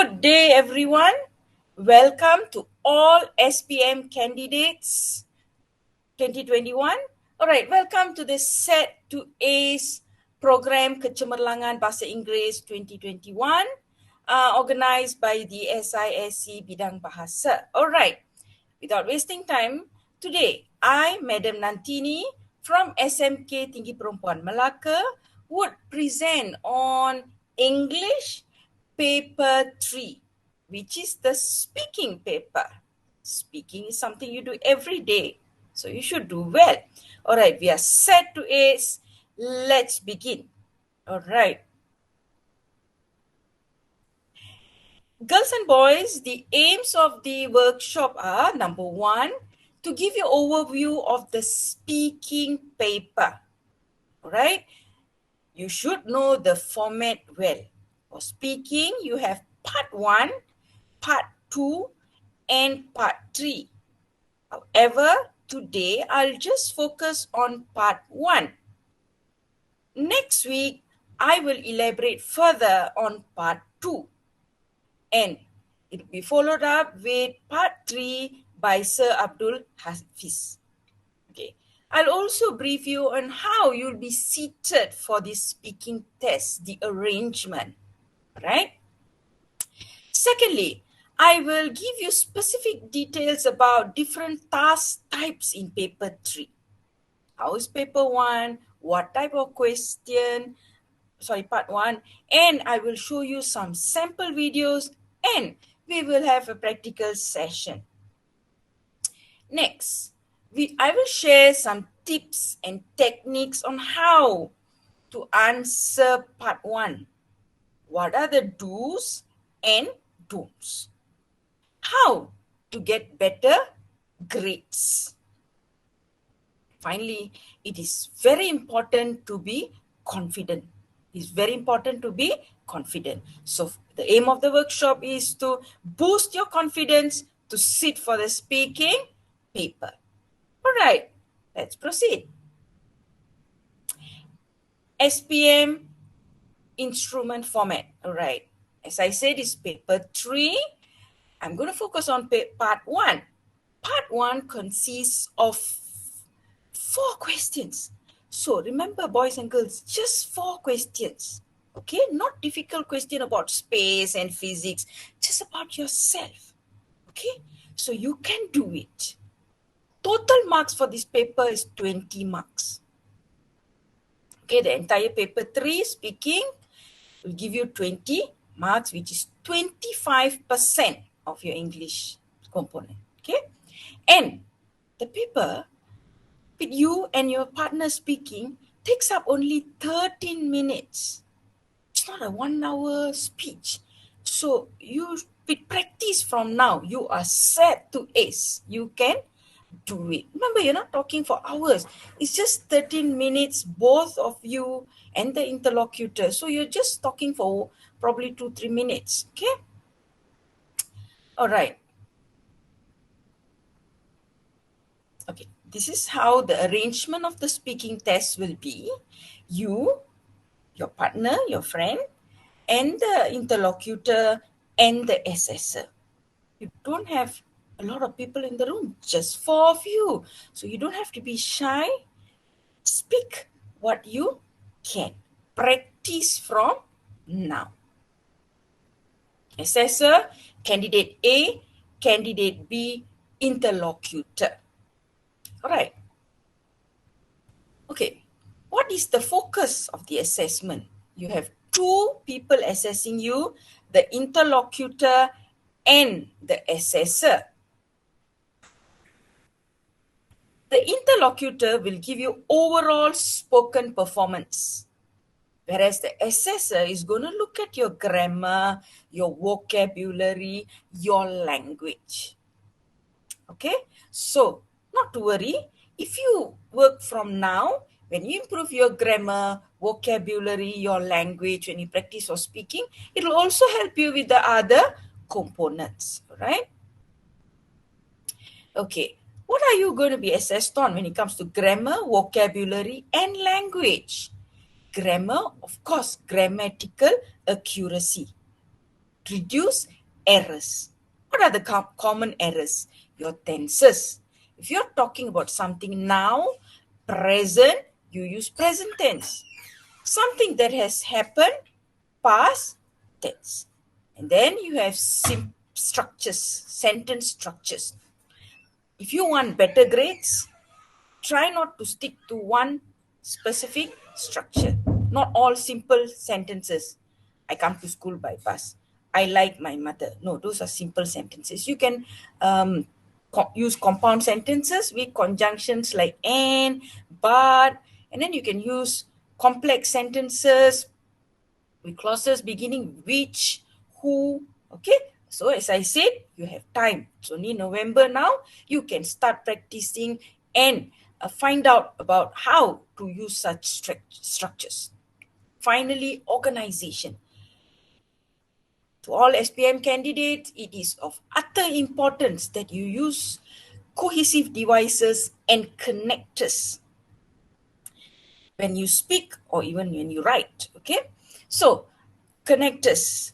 Good day, everyone. Welcome to all SPM candidates 2021. All right, welcome to the Set to Ace program Kecemerlangan Bahasa Inggeris 2021, organized by the SISC Bidang Bahasa. All right, without wasting time, today I, Madam NANTHINI from SMK Tinggi Perempuan Melaka, would present on English paper 3, which is the speaking paper. Speaking is something you do every day, so you should do well. All right, we are set to ace. Let's begin. All right. Girls and boys, the aims of the workshop are, number 1, to give you overview of the speaking paper. All right. You should know the format well. For speaking, you have part 1, part 2, and part 3. However, today I'll just focus on part 1. Next week, I will elaborate further on part 2. And it will be followed up with part 3 by Sir Abdul Hafiz. Okay. I'll also brief you on how you'll be seated for this speaking test, the arrangement. Right? Secondly, I will give you specific details about different task types in paper 3. How is paper 1? What type of question? Part 1. And I will show you some sample videos and we will have a practical session. Next, I will share some tips and techniques on how to answer part 1. What are the do's and don'ts? How to get better grades. Finally, it is very important to be confident. It's very important to be confident. So the aim of the workshop is to boost your confidence to sit for the speaking paper. All right, let's proceed. SPM Instrument Format. All right, as I said, it's paper 3. I'm going to focus on part 1. Part 1 consists of 4 questions. So remember, boys and girls, just 4 questions. Okay, not difficult question about space and physics, just about yourself. Okay, so you can do it. Total marks for this paper is 20 marks. Okay, the entire paper 3 speaking will give you 20 marks, which is 25% of your English component. Okay, and the paper with you and your partner speaking takes up only 13 minutes. It's not a 1-hour speech. So you, with practice from now, you are set to ace. You can do it. Remember, you're not talking for hours. It's just 13 minutes, both of you and the interlocutor. So you're just talking for probably 2-3 minutes. Okay? All right. Okay, this is how the arrangement of the speaking test will be. You, your partner, your friend, and the interlocutor and the assessor. You don't have a lot of people in the room, just 4 of you. So you don't have to be shy. Speak what you can. Practice from now. Assessor, candidate A, candidate B, interlocutor. All right. Okay. What is the focus of the assessment? You have 2 people assessing you, the interlocutor and the assessor. The interlocutor will give you overall spoken performance, whereas the assessor is going to look at your grammar, your vocabulary, your language. Okay, so not to worry. If you work from now, when you improve your grammar, vocabulary, your language, when you practice or speaking, it will also help you with the other components, right? Okay, what are you going to be assessed on when it comes to grammar, vocabulary, and language? Grammar, of course, grammatical accuracy. Reduce errors. What are the common errors? Your tenses. If you're talking about something now, present, you use present tense. Something that has happened, past tense. And then you have structures, sentence structures. If you want better grades, try not to stick to one specific structure. Not all simple sentences. I come to school by bus. I like my mother. No, those are simple sentences. You can use compound sentences with conjunctions like and, but, and then you can use complex sentences with clauses beginning which, who, okay? So as I said, you have time. It's only November now. You can start practicing and find out about how to use such structures. Finally, organization. To all SPM candidates, it is of utter importance that you use cohesive devices and connectors when you speak or even when you write, okay? So, connectors.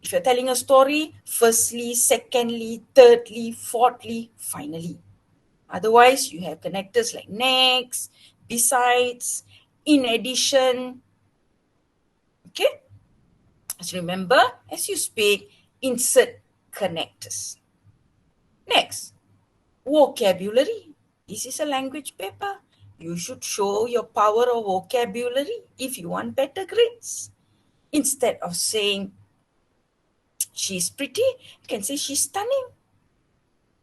If you're telling a story, firstly, secondly, thirdly, fourthly, finally. Otherwise, you have connectors like next, besides, in addition. Okay? So remember, as you speak, insert connectors. Next, vocabulary. This is a language paper. You should show your power of vocabulary if you want better grades. Instead of saying she's pretty, you can say she's stunning.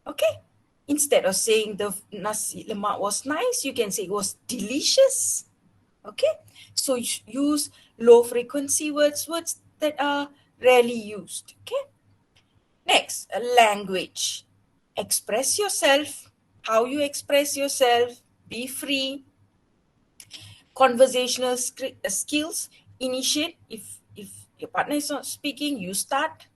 Okay? Instead of saying the nasi lemak was nice, you can say it was delicious. Okay? So use low frequency words that are rarely used. Okay? Next, a language. Express yourself, how you express yourself, be free. Conversational skills, initiate. If your partner is not speaking, you start.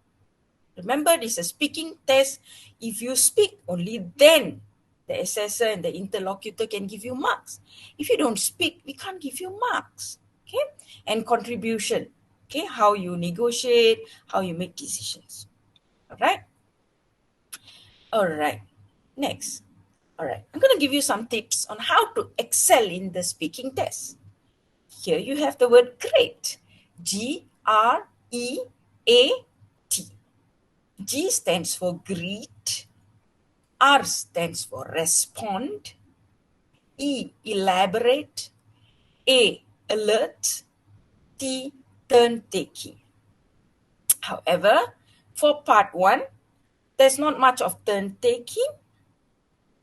Remember, this is a speaking test. If you speak, only then the assessor and the interlocutor can give you marks. If you don't speak, we can't give you marks. Okay? And contribution. Okay? How you negotiate, how you make decisions. All right? All right. Next. All right. I'm going to give you some tips on how to excel in the speaking test. Here you have the word great. G-R-E-A-T. G stands for greet. R stands for respond. E, elaborate. A, alert. T, turn taking. However, for part 1, there's not much of turn taking.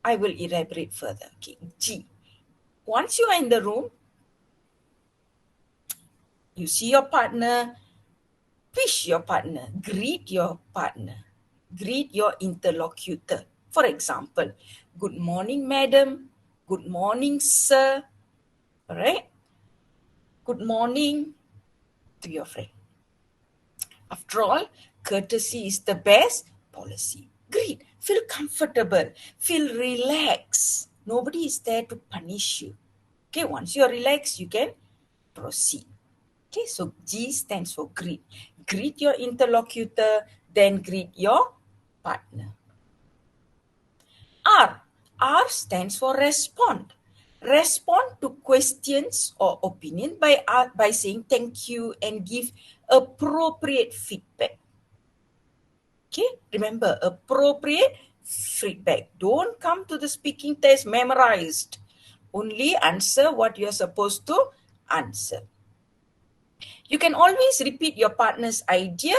I will elaborate further. Okay. G. Once you are in the room, you see your partner, wish your partner, greet your partner, greet your interlocutor. For example, good morning, madam. Good morning, sir. All right? Good morning to your friend. After all, courtesy is the best policy. Greet. Feel comfortable. Feel relaxed. Nobody is there to punish you. Okay, once you're relaxed, you can proceed. Okay, so G stands for greet. Greet your interlocutor, then greet your partner. R. R stands for respond. Respond to questions or opinion by saying thank you and give appropriate feedback. Okay, remember, appropriate feedback. Don't come to the speaking test memorized. Only answer what you're supposed to answer. You can always repeat your partner's idea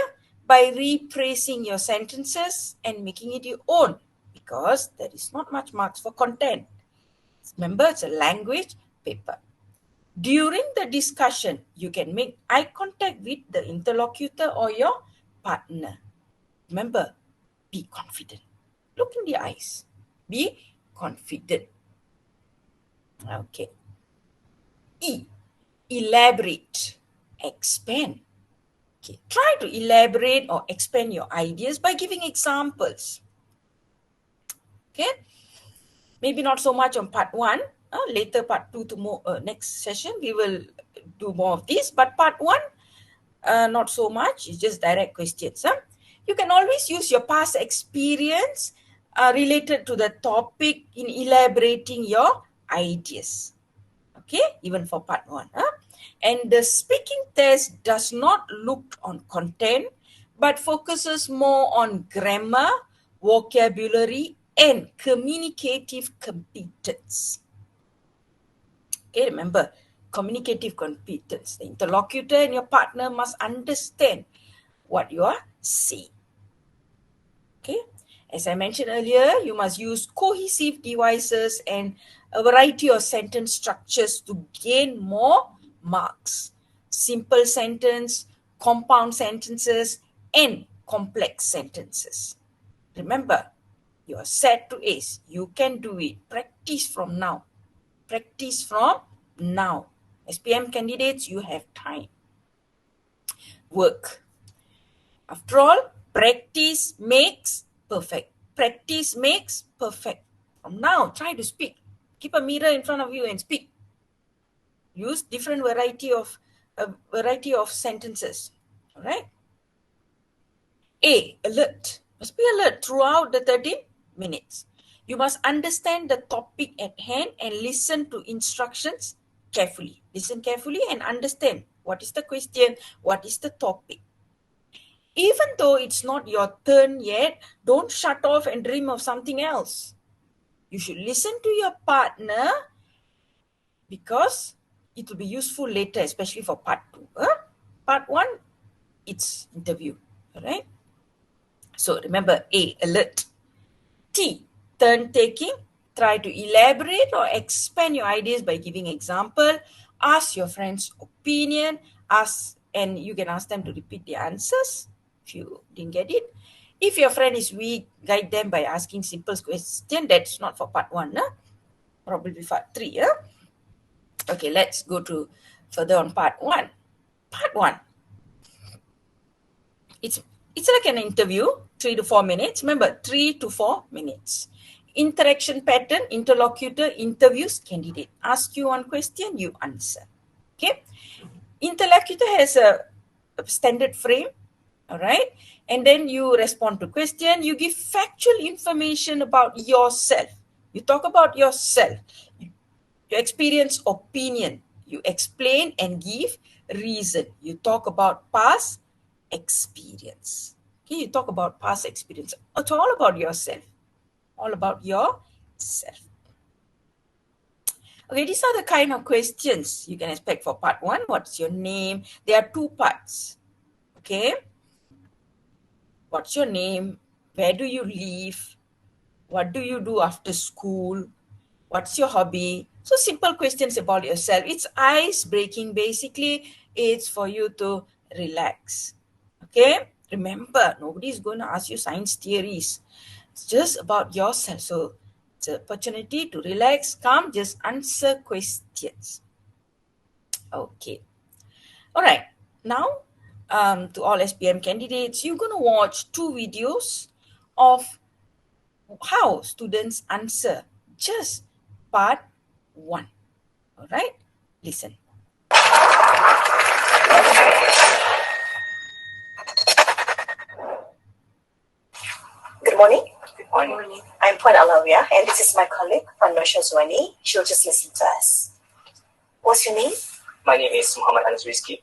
by rephrasing your sentences and making it your own, because there is not much marks for content. Remember, it's a language paper. During the discussion, you can make eye contact with the interlocutor or your partner. Remember, be confident. Look in the eyes. Be confident. Okay. E, elaborate, expand. Okay. Try to elaborate or expand your ideas by giving examples. Okay. Maybe not so much on part 1. Later part 2 to next session, we will do more of this. But part 1, not so much. It's just direct questions. You can always use your past experience related to the topic in elaborating your ideas. Okay, even for part 1. And the speaking test does not look on content, but focuses more on grammar, vocabulary, and communicative competence. Okay, remember, communicative competence. The interlocutor and your partner must understand what you are saying. Okay, as I mentioned earlier, you must use cohesive devices and a variety of sentence structures to gain more marks. Simple sentence, compound sentences, and complex sentences. Remember, you are set to ace. You can do it. Practice from now. Practice from now. SPM candidates, you have time. Work. After all, practice makes perfect. Practice makes perfect. From now, try to speak. Keep a mirror in front of you and speak. Use different variety of sentences. All right. A, alert. Must be alert throughout the 30 minutes. You must understand the topic at hand and listen to instructions carefully. Listen carefully and understand what is the question, what is the topic. Even though it's not your turn yet, don't shut off and dream of something else. You should listen to your partner because it will be useful later, especially for part 2. Part 1, it's interview. All right. So remember, A, alert. T, turn taking. Try to elaborate or expand your ideas by giving example. Ask your friend's opinion. And you can ask them to repeat the answers if you didn't get it. If your friend is weak, guide them by asking simple questions. That's not for part 1. Probably part 3. Okay, let's go to further on part 1. Part 1. It's like an interview, 3 to 4 minutes. Remember, 3 to 4 minutes. Interaction pattern, interlocutor interviews candidate. Ask you one question, you answer. Okay. Interlocutor has a standard frame. All right. And then you respond to question. You give factual information about yourself. You talk about yourself. You experience opinion. You explain and give reason. You talk about past experience. Okay, you talk about past experience. It's all about yourself. All about yourself. Okay, these are the kind of questions you can expect for part 1. What's your name? There are 2 parts. Okay. What's your name? Where do you live? What do you do after school? What's your hobby? So simple questions about yourself. It's ice-breaking. Basically, it's for you to relax. Okay? Remember, nobody's going to ask you science theories. It's just about yourself. So it's an opportunity to relax, calm, just answer questions. Okay. All right. Now, to all SPM candidates, you're going to watch 2 videos of how students answer just part 1. All right, listen. Good morning. Good morning. I'm Puan Alawiyah, and this is my colleague, Puan Nosha Zuani. She'll just listen to us. What's your name? My name is Muhammad Anas Rizki.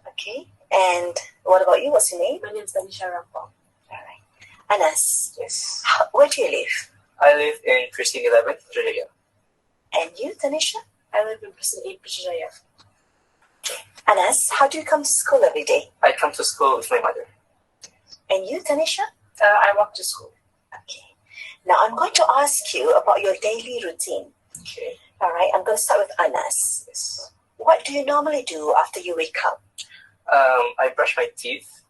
Okay. And what about you? What's your name? My name is Tanisha Rampong. All right. Anas, Yes. where do you live? I live in Precinct 11, Jaya. And you, Tanisha? I live in Precinct 8, Pishajaya. Anas, how do you come to school every day? I come to school with my mother. And you, Tanisha? I walk to school. Okay. Now I'm going to ask you about your daily routine. Okay. All right. I'm going to start with Anas. Yes. What do you normally do after you wake up? I brush my teeth,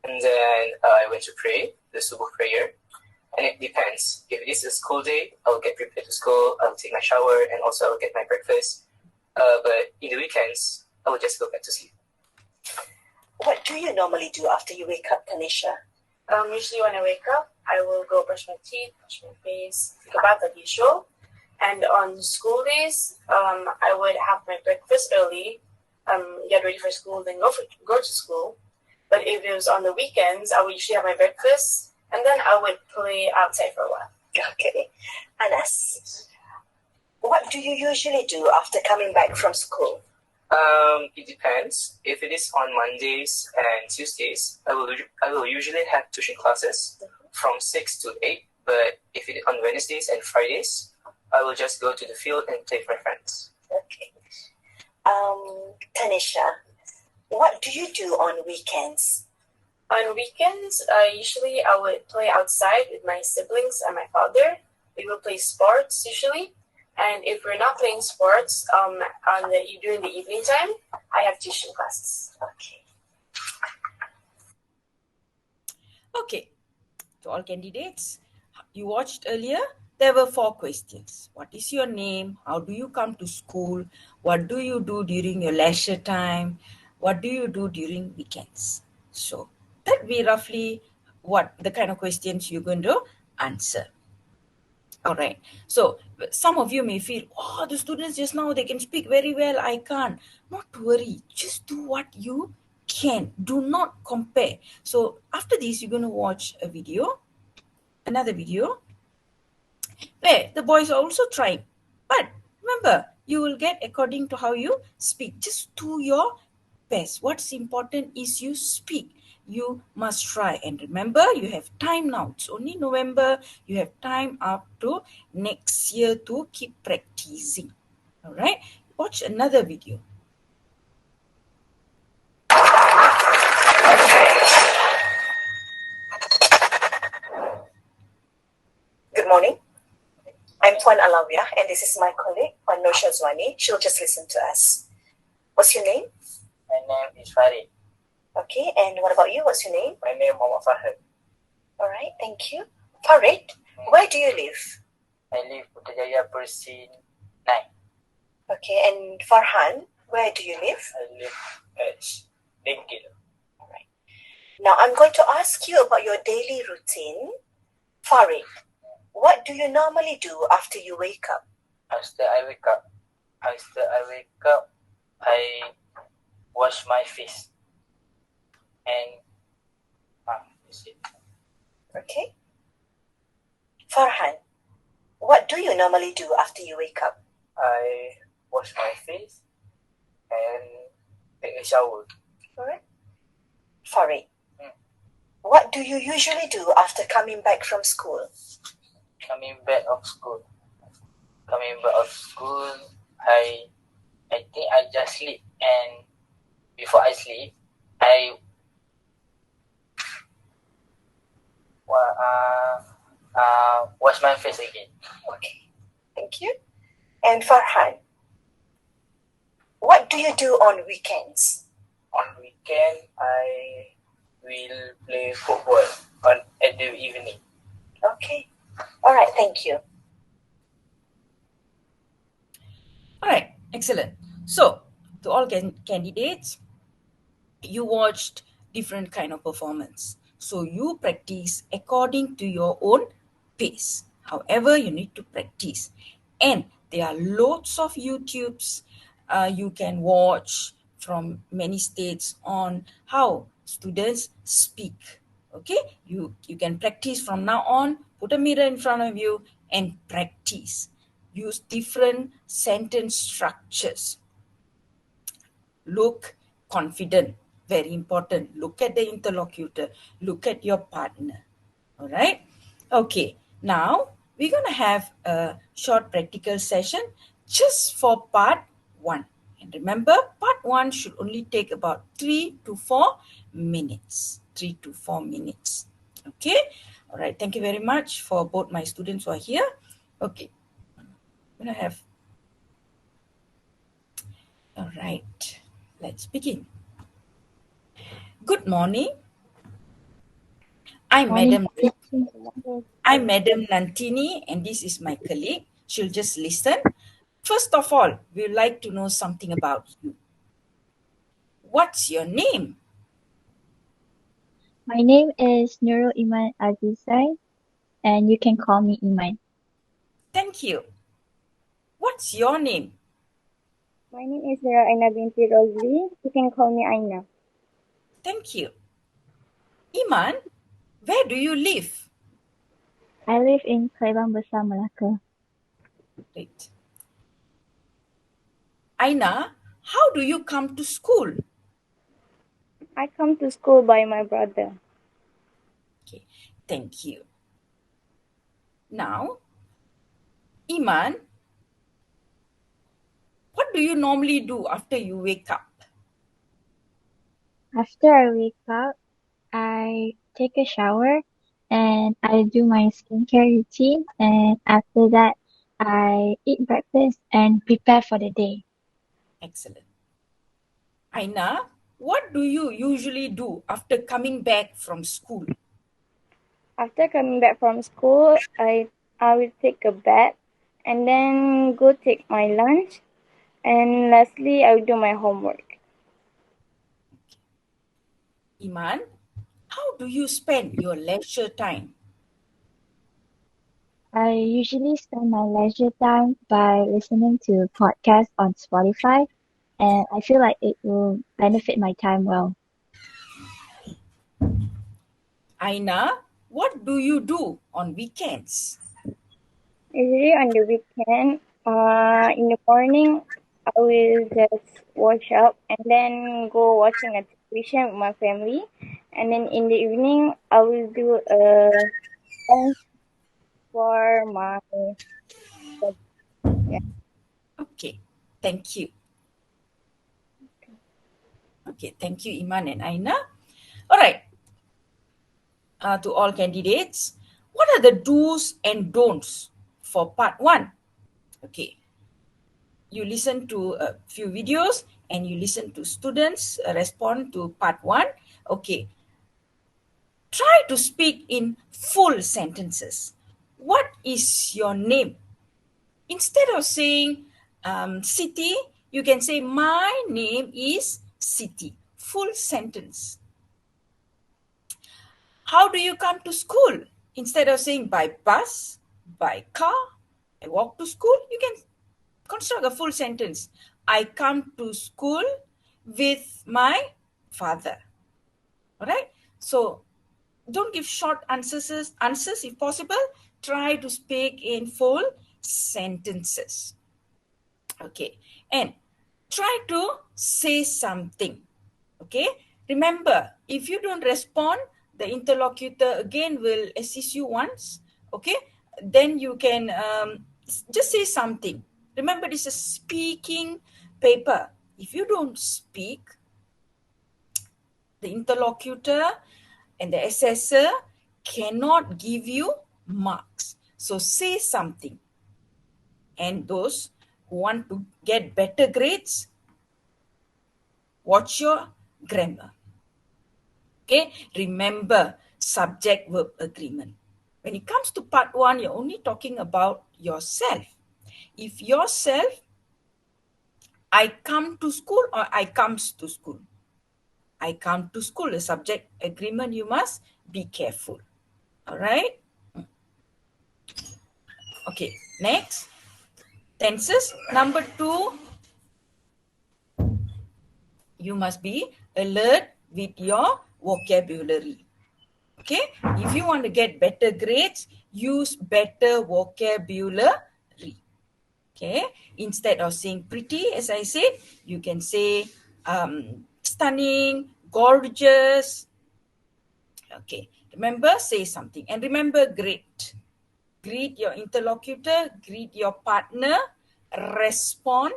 and then I went to pray, the Subuh prayer. And it depends. If it is a school day, I'll get prepared to school, I'll take my shower, and also I'll get my breakfast. But in the weekends, I will just go back to sleep. What do you normally do after you wake up, Tanisha? Usually when I wake up, I will go brush my teeth, wash my face, take a bath as usual. And on school days, I would have my breakfast early, get ready for school, then go to school. But if it was on the weekends, I would usually have my breakfast and then I would play outside for a while. Okay. Anas, what do you usually do after coming back from school? It depends. If it is on Mondays and Tuesdays, I will usually have tuition classes from 6 to 8. But if it is on Wednesdays and Fridays, I will just go to the field and play with my friends. Okay. Tanisha, what do you do on weekends? On weekends, usually I would play outside with my siblings and my father. We will play sports usually. And if we're not playing sports, during the evening time, I have tuition classes. Okay. Okay, to all candidates, you watched earlier, there were 4 questions. What is your name? How do you come to school? What do you do during your leisure time? What do you do during weekends? So that be roughly what the kind of questions you're going to answer. All right. So some of you may feel, oh, the students just now, they can speak very well. I can't. Not to worry. Just do what you can. Do not compare. So after this, you're going to watch a video, another video, where the boys are also trying. But remember, you will get according to how you speak. Just do your best. What's important is you speak. You must try. And remember, you have time now. It's only November. You have time up to next year to keep practicing. All right. Watch another video. Good morning. I'm Puan Alawiyah, and this is my colleague, Puan Nosha Zwani. She'll just listen to us. What's your name? My name is Farid. Okay, and what about you? What's your name? My name is Muhammad Fahad. All right, thank you. Farid, where do you live? I live Putrajaya Persi 9. Okay, and Farhan, where do you live? I live at Dengkil. All right. Now I'm going to ask you about your daily routine. Farid, what do you normally do after you wake up? After I wake up, I wash my face. And that's it. Okay. Farhan, what do you normally do after you wake up? I wash my face and take a shower. All right. Farid, what do you usually do after coming back from school? Coming back of school, I think I just sleep, and before I sleep, I wash my face again. Okay, thank you. And Farhan, what do you do on weekends? On weekend, I will play football at the evening. Okay, all right, thank you. All right, excellent. So to all candidates, you watched different kind of performance. So you practice according to your own pace. However, you need to practice. And there are loads of YouTubes you can watch from many states on how students speak. Okay, you can practice from now on. Put a mirror in front of you and practice. Use different sentence structures. Look confident, very important. Look at the interlocutor. Look at your partner. All right. Okay. Now we're going to have a short practical session just for part 1. And remember, part 1 should only take about 3 to 4 minutes. 3 to 4 minutes. Okay. All right. Thank you very much for both my students who are here. Okay. I'm going to have. All right. Let's begin. Good morning. I'm Madam Nanthini, and this is my colleague. She'll just listen. First of all, we'd like to know something about you. What's your name? My name is Nurul Iman Azizai, and you can call me Iman. Thank you. What's your name? My name is Zara Aina binti Rosli. You can call me Aina. Thank you. Iman, where do you live? I live in Bahasa Melaka. Great. Aina, how do you come to school? I come to school by my brother. Okay, thank you. Now, Iman, what do you normally do after you wake up? After I wake up, I take a shower and I do my skincare routine. And after that, I eat breakfast and prepare for the day. Excellent. Aina, what do you usually do after coming back from school? After coming back from school, I will take a bath and then go take my lunch. And lastly, I will do my homework. Iman, how do you spend your leisure time? I usually spend my leisure time by listening to podcasts on Spotify, and I feel like it will benefit my time well. Aina, what do you do on weekends? Usually on the weekend, in the morning, I will just wash up and then go watching a television with my family. And then in the evening, I will do a dance for my yeah. Okay, thank you. Okay, thank you, Iman and Aina. All right, to all candidates, what are the do's and don'ts for part 1? Okay, you listen to a few videos and you listen to students respond to part 1. Okay, try to speak in full sentences. What is your name? Instead of saying Siti, you can say my name is Siti. Full sentence. How do you come to school? Instead of saying by bus, by car, I walk to school, you can construct a full sentence. I come to school with my father. All right? So don't give short answers if possible. Try to speak in full sentences. Okay. And try to say something. Okay. Remember, if you don't respond, the interlocutor again will assist you once. Okay. Then you can just say something. Remember, this is a speaking paper. If you don't speak, the interlocutor and the assessor cannot give you marks. So say something. And those who want to get better grades, watch your grammar. Okay, remember subject-verb agreement. When it comes to part 1, you're only talking about yourself. If yourself, I come to school or I comes to school. I come to school, the subject agreement, you must be careful. All right. Okay, next. Tenses. Number 2, you must be alert with your vocabulary. Okay, if you want to get better grades, use better vocabulary. Okay, instead of saying pretty, as I said, you can say stunning, gorgeous. Okay, remember, say something. And remember, greet. Greet your interlocutor, greet your partner, respond,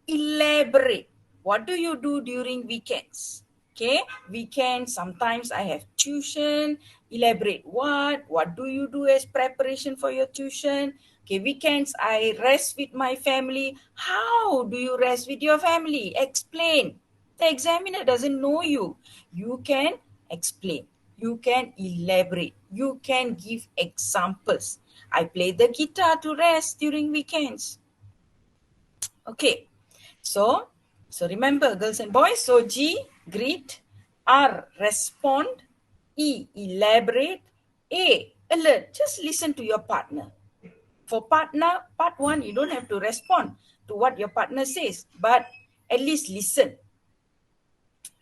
elaborate. What do you do during weekends? Okay, weekends, sometimes I have tuition. Elaborate what? What do you do as preparation for your tuition? Okay, weekends, I rest with my family. How do you rest with your family? Explain. The examiner doesn't know you. You can explain. You can elaborate. You can give examples. I play the guitar to rest during weekends. Okay, so remember, girls and boys. So G, greet. R, respond. E, elaborate. A, alert. Just listen to your partner. For part 1, you don't have to respond to what your partner says, but at least listen.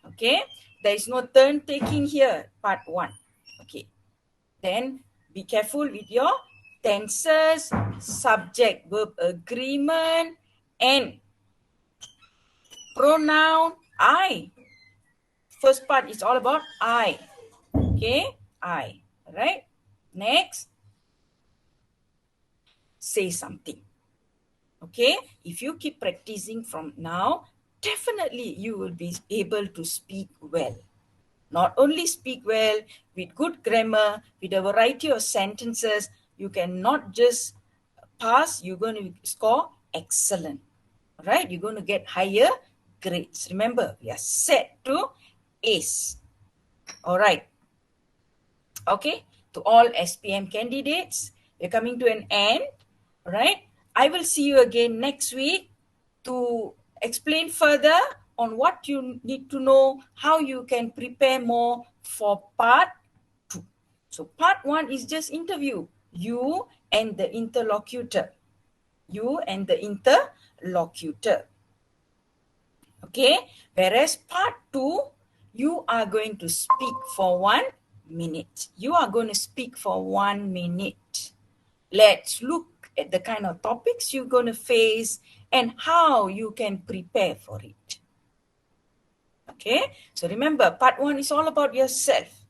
Okay, there is no turn taking here, part 1. Okay. Then be careful with your tenses, subject verb agreement, and pronoun I. First part is all about I. Okay, I. All right. Next, say something. Okay, if you keep practicing from now, definitely you will be able to speak well. Not only speak well, with good grammar, with a variety of sentences, you can not just pass, you're going to score excellent. All right, you're going to get higher grades. Remember, we are set to ace. All right. Okay, to all SPM candidates, we're coming to an end. All right, I will see you again next week to explain further on what you need to know, how you can prepare more for part 2. So part 1 is just interview, you and the interlocutor. You and the interlocutor. Okay, whereas part 2, you are going to speak for 1 minute. You are going to speak for 1 minute. Let's look at the kind of topics you're going to face and how you can prepare for it. Okay, so remember, part 1 is all about yourself.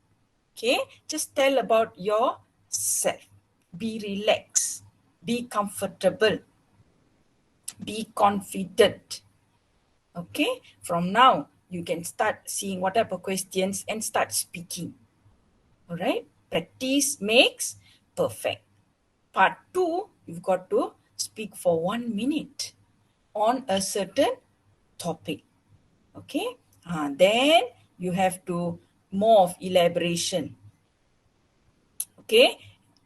Okay, just tell about yourself. Be relaxed, be comfortable, be confident. Okay, from now, you can start seeing what type of questions and start speaking. All right, practice makes perfect. Part 2, you've got to speak for 1 minute on a certain topic. Okay, then you have to more of elaboration. Okay,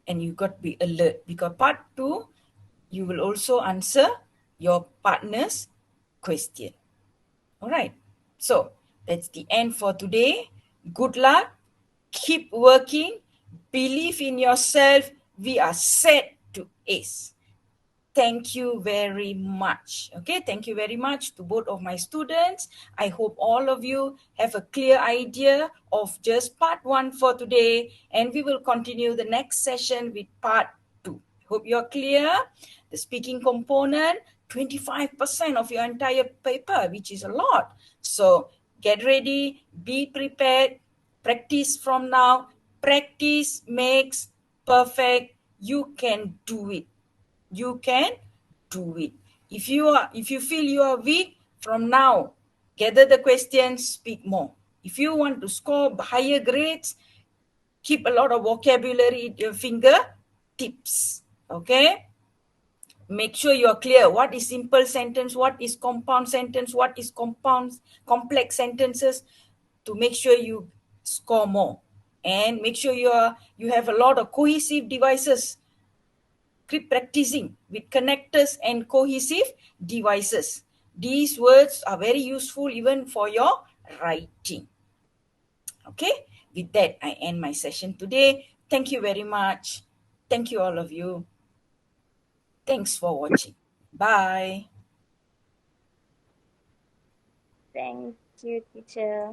and you got to be alert because part 2, you will also answer your partner's question. All right, so that's the end for today. Good luck, keep working, believe in yourself. We are set to ace. Thank you very much. Okay, thank you very much to both of my students. I hope all of you have a clear idea of just part 1 for today, and we will continue the next session with part 2. Hope you're clear. The speaking component, 25% of your entire paper, which is a lot. So get ready, be prepared, practice from now. Practice makes perfect. You can do it. You can do it. If you feel you are weak, from now, gather the questions, speak more. If you want to score higher grades, keep a lot of vocabulary at your fingertips. Okay? Make sure you're clear. What is simple sentence? What is compound sentence? What is complex sentences? To make sure you score more. And make sure you have a lot of cohesive devices. Keep practicing with connectors and cohesive devices. These words are very useful even for your writing. Okay, with that, I end my session today. Thank you very much. Thank you, all of you. Thanks for watching. Bye. Thank you, teacher.